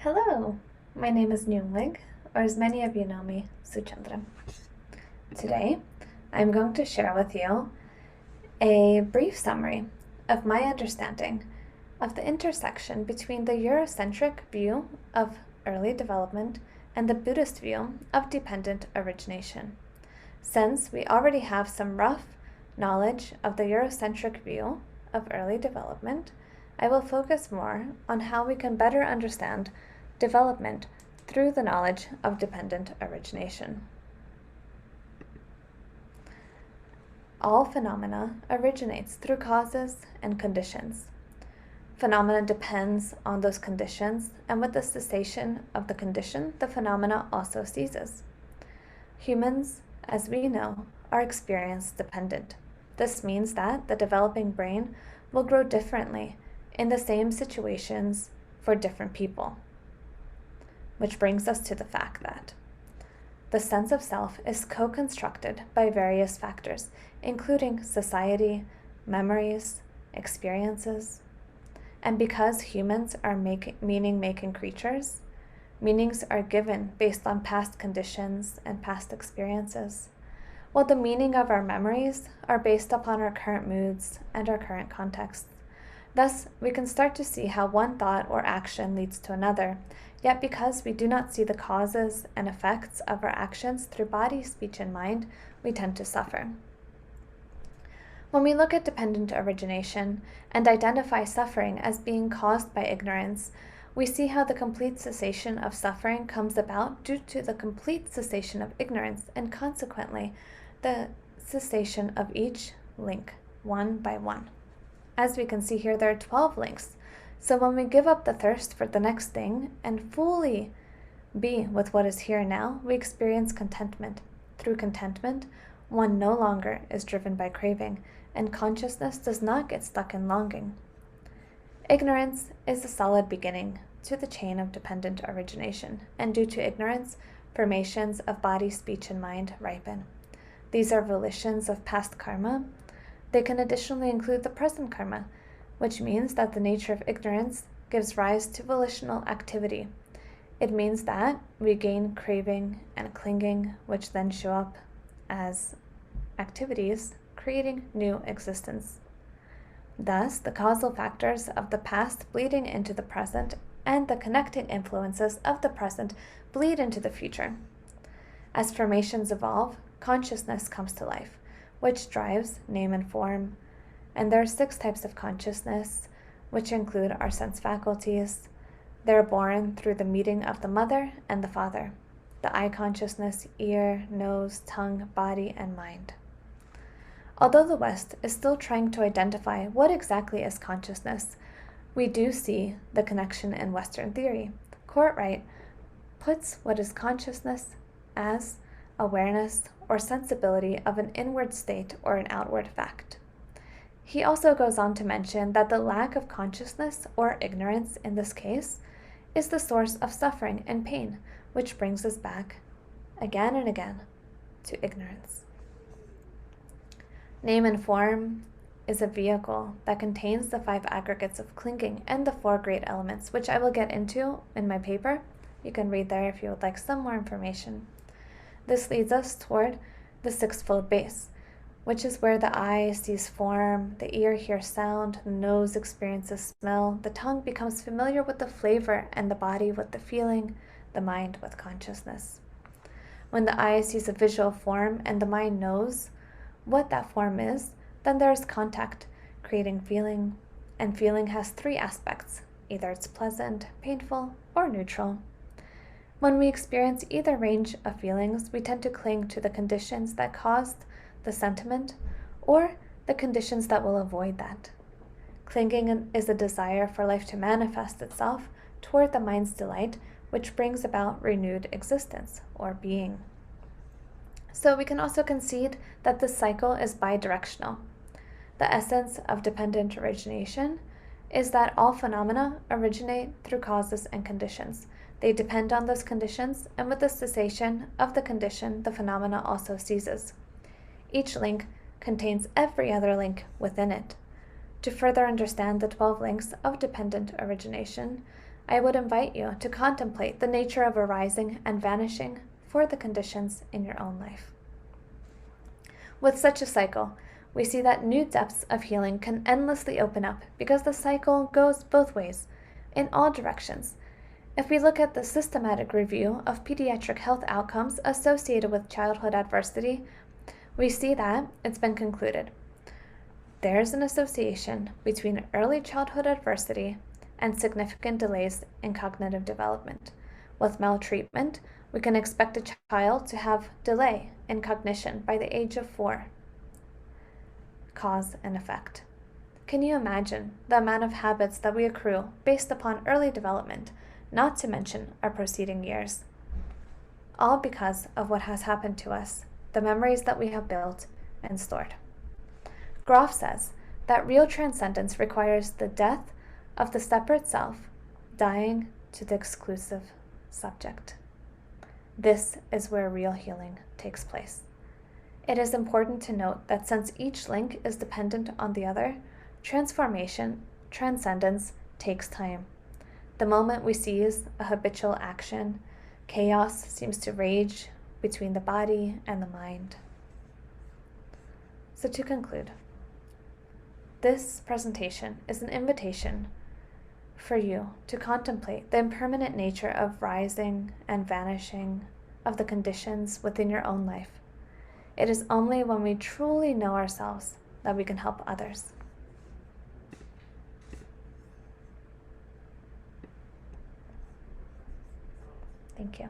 Hello, my name is Nyunglig, or as many of you know me, Suchandra. Today, I'm going to share with you a brief summary of my understanding of the intersection between the Eurocentric view of early development and the Buddhist view of dependent origination. Since we already have some rough knowledge of the Eurocentric view of early development, I will focus more on how we can better understand development through the knowledge of dependent origination. All phenomena originates through causes and conditions. Phenomena depends on those conditions, and with the cessation of the condition, the phenomena also ceases. Humans, as we know, are experience dependent. This means that the developing brain will grow differently in the same situations for different people. Which brings us to the fact that the sense of self is co-constructed by various factors, including society, memories, experiences. And because humans are meaning-making creatures, meanings are given based on past conditions and past experiences, while the meaning of our memories are based upon our current moods and our current contexts. Thus, we can start to see how one thought or action leads to another, yet because we do not see the causes and effects of our actions through body, speech, and mind, we tend to suffer. When we look at dependent origination and identify suffering as being caused by ignorance, we see how the complete cessation of suffering comes about due to the complete cessation of ignorance, and consequently, the cessation of each link, one by one. As we can see here, there are 12 links. So when we give up the thirst for the next thing and fully be with what is here now, we experience contentment. Through contentment, one no longer is driven by craving, and consciousness does not get stuck in longing. Ignorance is the solid beginning to the chain of dependent origination, and due to ignorance, formations of body, speech, and mind ripen. These are volitions of past karma. They can additionally include the present karma, which means that the nature of ignorance gives rise to volitional activity. It means that we gain craving and clinging, which then show up as activities, creating new existence. Thus, the causal factors of the past bleeding into the present, and the connecting influences of the present bleed into the future. As formations evolve, consciousness comes to life, which drives name and form. And there are 6 types of consciousness, which include our sense faculties. They're born through the meeting of the mother and the father, the eye consciousness, ear, nose, tongue, body, and mind. Although the West is still trying to identify what exactly is consciousness, we do see the connection in Western theory. Cortright puts what is consciousness as awareness or sensibility of an inward state or an outward fact. He also goes on to mention that the lack of consciousness, or ignorance in this case, is the source of suffering and pain, which brings us back again and again to ignorance. Name and form is a vehicle that contains the 5 aggregates of clinging and the 4 great elements, which I will get into in my paper. You can read there if you would like some more information. This leads us toward the 6-fold base, which is where the eye sees form, the ear hears sound, the nose experiences smell, the tongue becomes familiar with the flavor, and the body with the feeling, the mind with consciousness. When the eye sees a visual form and the mind knows what that form is, then there is contact, creating feeling, and feeling has 3 aspects. Either it's pleasant, painful, or neutral. When we experience either range of feelings, we tend to cling to the conditions that caused the sentiment, or the conditions that will avoid that. Clinging is a desire for life to manifest itself toward the mind's delight, which brings about renewed existence, or being. So we can also concede that this cycle is bidirectional. The essence of dependent origination is that all phenomena originate through causes and conditions. They depend on those conditions, and with the cessation of the condition, the phenomena also ceases. Each link contains every other link within it. To further understand the 12 links of dependent origination, I would invite you to contemplate the nature of arising and vanishing for the conditions in your own life. With such a cycle, we see that new depths of healing can endlessly open up because the cycle goes both ways, in all directions. If we look at the systematic review of pediatric health outcomes associated with childhood adversity, we see that it's been concluded. There's an association between early childhood adversity and significant delays in cognitive development. With maltreatment, we can expect a child to have delay in cognition by the age of 4. Cause and effect. Can you imagine the amount of habits that we accrue based upon early development, not to mention our preceding years? All because of what has happened to us, the memories that we have built and stored. Grof says that real transcendence requires the death of the separate self, dying to the exclusive subject. This is where real healing takes place. It is important to note that since each link is dependent on the other, transcendence takes time. The moment we seize a habitual action, chaos seems to rage between the body and the mind. So to conclude, this presentation is an invitation for you to contemplate the impermanent nature of rising and vanishing of the conditions within your own life. It is only when we truly know ourselves that we can help others. Thank you.